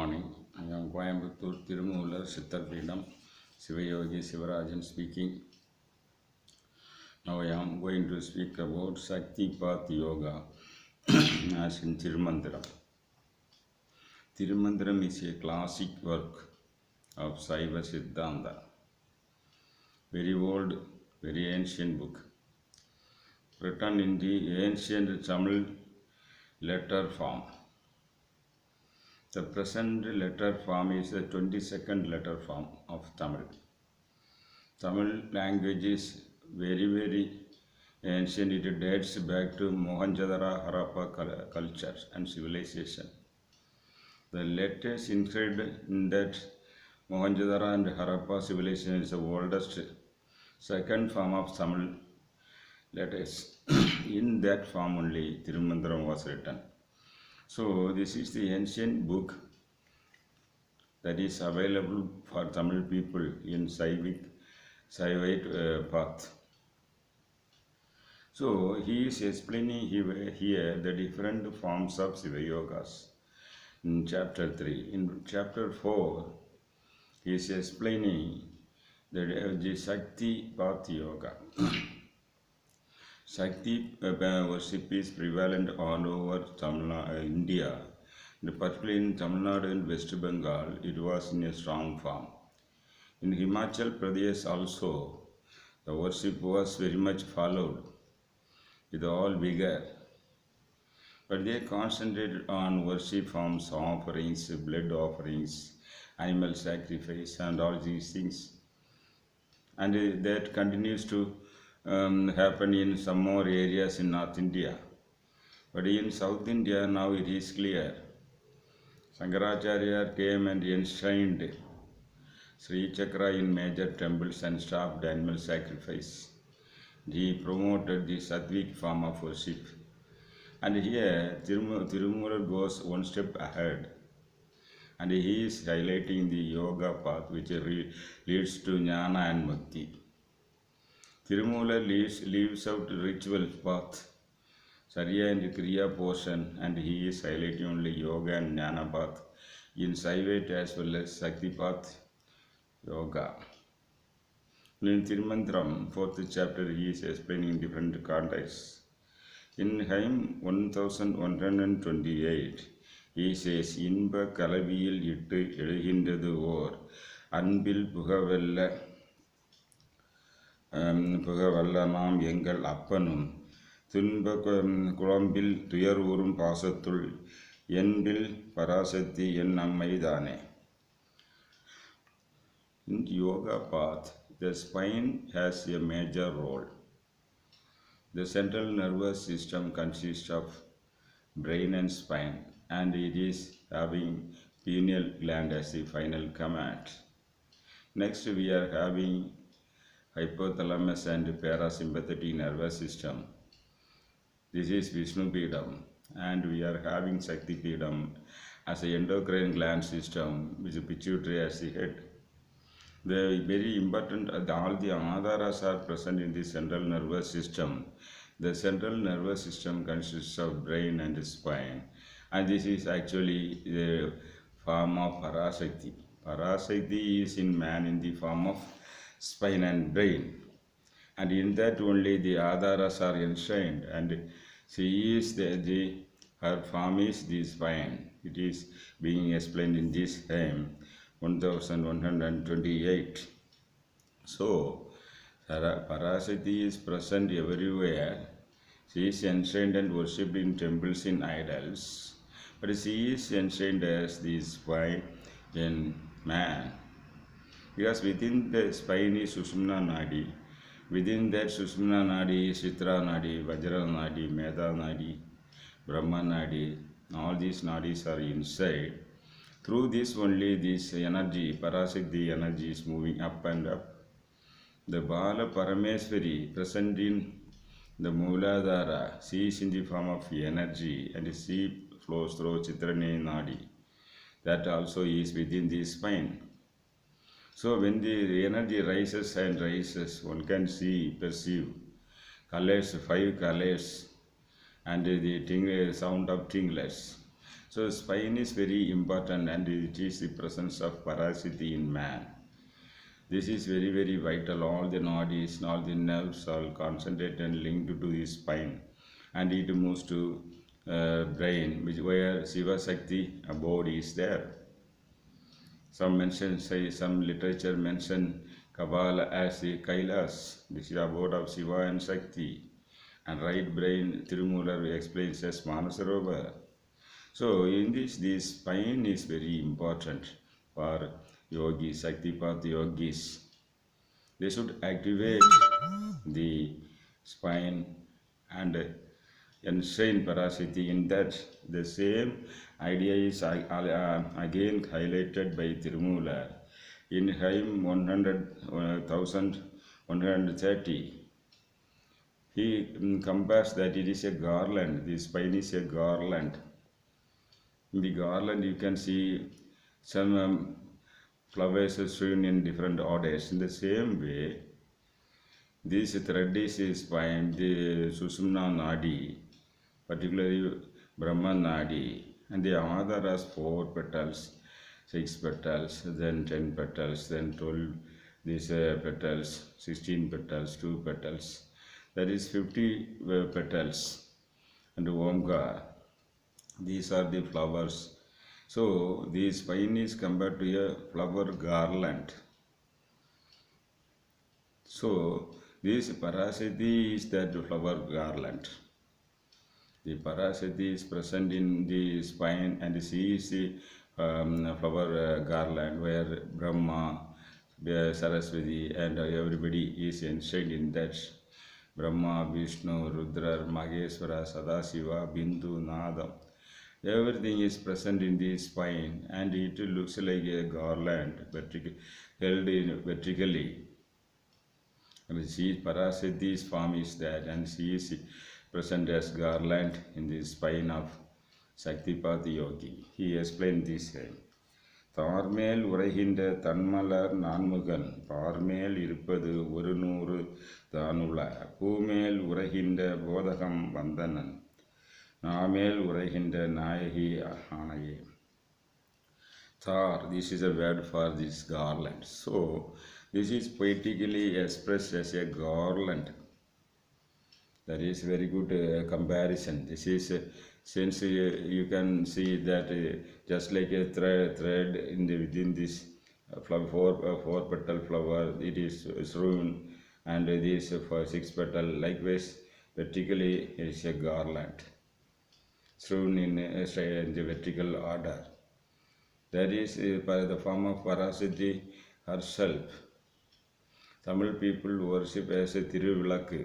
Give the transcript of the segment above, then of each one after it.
morning. I am Coimbatore Thirumoolar Siddharpeetham Sivayogi Sivarajan speaking. Now I am going to speak about Sakthipathyoga as in Thirumandiram. Thirumandiram is a classic work of Saiva Siddhanta. Very old, very ancient book. Written in the ancient Tamil letter form. The present letter form is the 22nd letter form of Tamil. Tamil language is very ancient. It dates back to Mohenjo-daro Harappa culture and civilization. The letters inscribed in that Mohenjo-daro and Harappa civilization is the oldest second form of Tamil letters. In that form only Thirumandiram was written. So this is the ancient book that is available for Tamil people in Saivite path. So he is explaining here the different forms of Siva Yogas in chapter 3. In chapter 4, he is explaining the Sakthipathyoga. Shakti worship is prevalent all over India, and particularly in Tamil Nadu and West Bengal, it was in a strong form. In Himachal Pradesh also, the worship was very much followed with all vigor. But they concentrated on worship forms, offerings, blood offerings, animal sacrifice, and all these things. And that continues to happen in some more areas in North India. But in South India now it is clear. Shankaracharya came and enshrined Sri Chakra in major temples and stopped animal sacrifice. He promoted the Sattvic form of worship. And here Thirumoolar goes one step ahead. And he is highlighting the yoga path which leads to jnana and bhakti. Thirumoolar leaves out ritual path, Sarya and Kriya portion, and he is highlighting only yoga and jnana path in Saivite as well as Sakthipath Yoga. In Thirumandiram, 4th chapter, he is explaining different contexts. In hymn 1128, he says, Inba Kalaviyil ittu எழுகின்றது ஓர் அன்பில் புகவல்ல நாம் எங்கள் அப்பனும் துன்ப குழம்பில் துயர் ஊறும் பாசத்துள் என்பில் பராசக்தி என் அம்மைதானே. In yoga path, the spine has a major role. The central nervous system consists of brain and spine, and it is having pineal gland as the final command. Next, we are having hypothalamus and parasympathetic nervous system. This is Vishnu Peetham, and we are having Shakti Peetham as the endocrine gland system with the pituitary as the head. The very important, all the adharas are present in the central nervous system. The central nervous system consists of brain and spine, and this is actually the form of Parashakti. Parashakti is in man in the form of spine and brain, and in that only the adharas are enshrined, and she is her form is the spine. It is being explained in this hymn 1128. So Parashakti is present everywhere. She is enshrined and worshipped in temples in idols, but she is enshrined as the spine in man. Because within the spine is Sushumna Nadi. Within that Sushumna Nadi is Chitra Nadi, Vajra Nadi, Medha Nadi, Brahma Nadi. All these nadis are inside. Through this only this energy, Parashakti energy is moving up and up. The Bala Parameswari present in the Mooladhara, she is in the form of energy, and she flows through Chitrane Nadi. That also is within the spine. So when the energy rises and rises, one can perceive colors, 5 colors, and the sound of tinglers. So spine is very important and it is the presence of Parasiti in man. This is very very vital. All the nadis, all the nerves are concentrated and linked to the spine, and it moves to brain, which where Shiva Shakti abode is there. Some literature mention Kabbalah as the Kailas. This is the abode of Shiva and Shakti. And right brain, Thirumoolar explains as Manasarovar. So in this spine is very important for yogis, Sakthipathyoga yogis. They should activate the spine and enshrine Parasiti in that. The same idea is again highlighted by Thirumoolar in hymn 100,130. He compares that it is a garland, the spine is a garland. In the garland you can see some flowers strewn in different orders. In the same way, this thread is spine, the Sushumna Nadi, particularly Brahma Nadi, and the other has 4 petals, 6 petals, then 10 petals, then 12 these petals, 16 petals, 2 petals, that is 50 petals, and Omkar. These are the flowers. So the spine is compared to a flower garland. So this Parasiti is that flower garland. The Parasiti is present in the spine and she is the flower garland where Brahma, Saraswati and everybody is enshrined in that. Brahma, Vishnu, Rudra, Maheshwara, Sadasiva, Bindu, Nadam. Everything is present in the spine and it looks like a garland held in vertically. And she Parasiti's form is that, and she is present as garland in the spine of Sakthipathyogi. He explained this way. தார்மேல் உரைகின்ற தன்மலர் நான்முகன் பார்மேல் இருப்பது 100 தானுள பூமேல் உரைகின்ற போதகம் வந்தனன் நாமேல் உரைகின்ற நாயகி ஆணையே. Thar, this is a word for this garland. So this is poetically expressed as a garland. That is very good comparison. This is since you can see that just like a thread in within this flower, 4 petal flower, it is strewn, and this for 6 petal likewise vertically it is a garland strewn in the vertical order. That is by the form of Parasiti herself. Tamil people worship as a Thiruvilakku.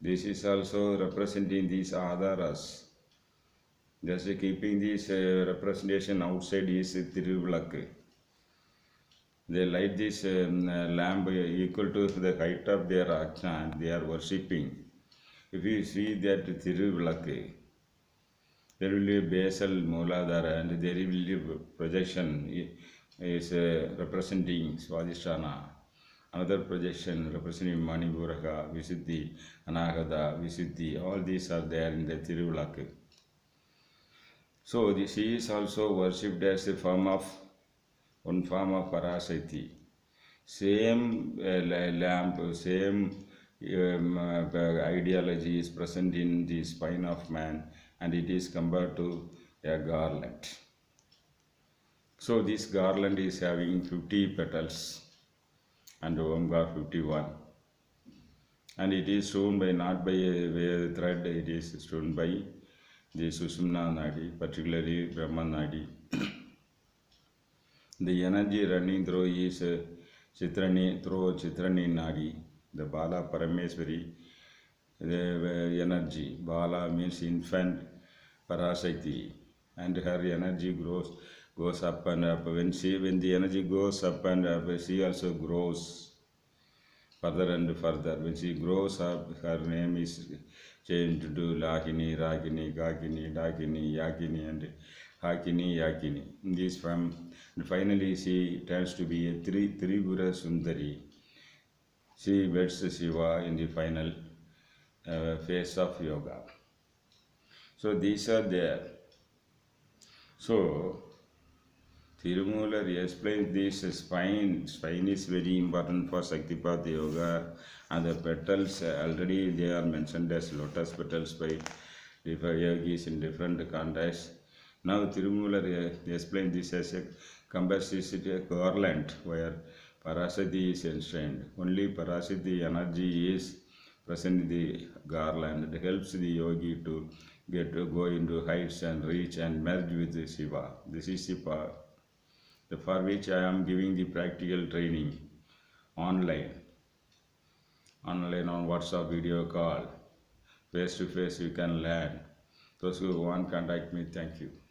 This is also representing these Adharas. Just keeping this representation outside is Thiruvilakku. They light this lamp equal to the height of their Ajna, they are worshipping. If you see that Thiruvilakku, there will be basal Mooladhara and there will be projection is representing Swadhisthana. Another projection representing Manipuraka, Visuddhi, Anagata, Visuddhi, all these are there in the Thiruvilakku. So this is also worshipped as a form of, one form of Parasati. Same lamp, same ideology is present in the spine of man and it is compared to a garland. So this garland is having 50 petals and Omkar 51, and it is strewn by not by a thread, it is strewn by the Sushumna Nadi, particularly Brahma Nadi. The energy running through is Chitrani Nadi, the Bala Parameswari, the energy. Bala means infant Parasakti, and her energy goes up and up. When the energy goes up and up, she also grows further and further. When she grows up, her name is changed to Lahini, Ragini, Gagini, Dagini, Yagini, and Hakini, Yakini. In this form, and finally she turns to be a Tripura Sundari. She weds Shiva in the final phase of yoga. So these are there. So, Thirumoolar explains this spine. Spine is very important for Sakthipathyoga, and the petals already they are mentioned as lotus petals by different yogis in different contexts. Now Thirumoolar explains this as a composite garland where Parasati is enshrined. Only Parasati energy is present in the garland. It helps the yogi to get to go into heights and reach and merge with the Shiva. This is for which I am giving the practical training online, on WhatsApp video call, face to face you can learn. Those who want contact me, thank you.